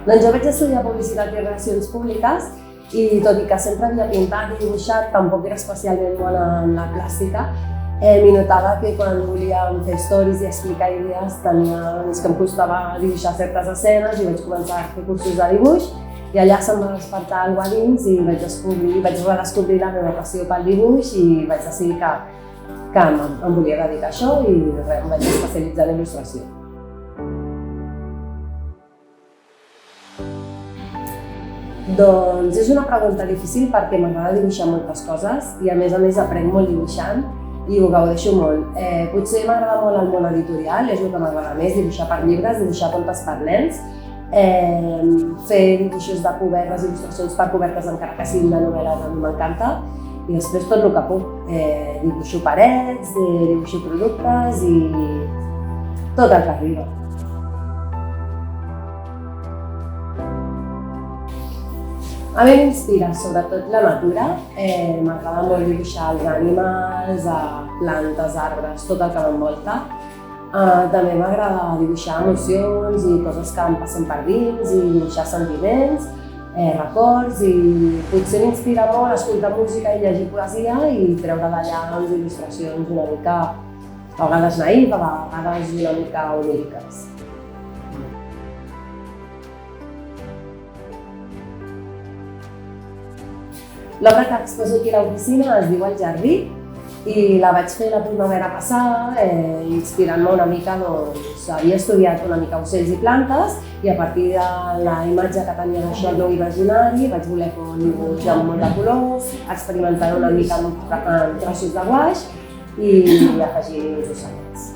Doncs jo vaig estudiar Publicitat i Relacions Públiques i tot i que sempre havia pintat i dibuixat, tampoc era especialment bona en la plàstica. M'hi notava que quan volíem fer stories i explicar idees que em costava dibuixar certes escenes i vaig començar a fer cursos de dibuix i allà se'm va despertar alguna cosa dins i vaig redescobrir la meva passió pel dibuix i vaig decidir que em volia dedicar a això i em vaig especialitzar en il·lustració. Doncs és una pregunta difícil perquè m'agrada dibuixar moltes coses i a més aprenc molt dibuixant i ho gaudeixo molt. Potser m'agrada molt el món editorial, és el que m'agrada més, dibuixar per llibres, dibuixar contes per nens, fer dibuixos de cobertes, il·lustracions per cobertes encara que siguin de novel·les, a mi m'encanta. I després tot el que puc, dibuixo parets, dibuixo productes i tot el que arriba. A mi m'inspira sobretot la natura, m'agrada molt dibuixar els animals, plantes, arbres, tot el que m'envolta. També m'agrada dibuixar emocions i coses que em passen per dins i dibuixar sentiments, records i potser m'inspira molt escoltar música i llegir poesia i treure d'allà il·lustracions una mica, a vegades naïf, a vegades una mica oníriques. L'obra que exposo aquí a l'oficina es diu El Jardí i la vaig fer la primavera passada inspirant-me una mica, havia estudiat una mica ocells i plantes i a partir de la imatge que tenia d'això al meu imaginari vaig voler fer un dibuix amb molt de colors, experimentant una mica amb trossos de guaix i afegir uns ocellets.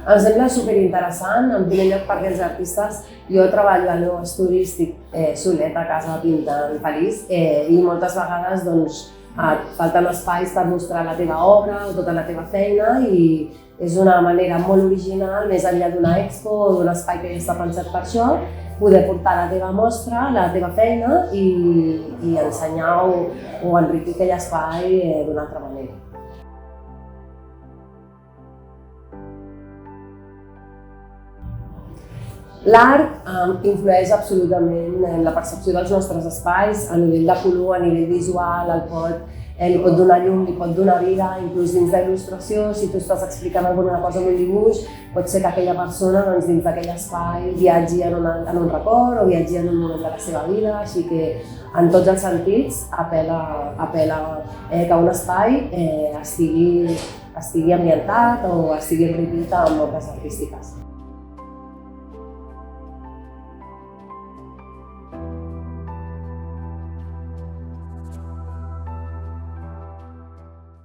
Em sembla superinteressant, en primer lloc perquè els artistes, jo treballo al meu estudi, estic solet a casa pintant feliç i moltes vegades et falten espais per mostrar la teva obra o tota la teva feina i és una manera molt original, més enllà d'una expo o d'un espai que ja està pensat per això, poder portar la teva mostra, la teva feina i ensenyar o enriquir aquell espai d'una altra manera. L'art influeix absolutament en la percepció dels nostres espais, a nivell de color, a nivell visual, li pot donar llum, li pot donar vida, inclús dins de il·lustració, si tu estàs explicant alguna cosa en un dibuix, pot ser que aquella persona dins d'aquell espai viatgi en un record o viatgi en un moment de la seva vida, així que en tots els sentits apel·la que un espai estigui ambientat o estigui enriquit amb obres artístiques.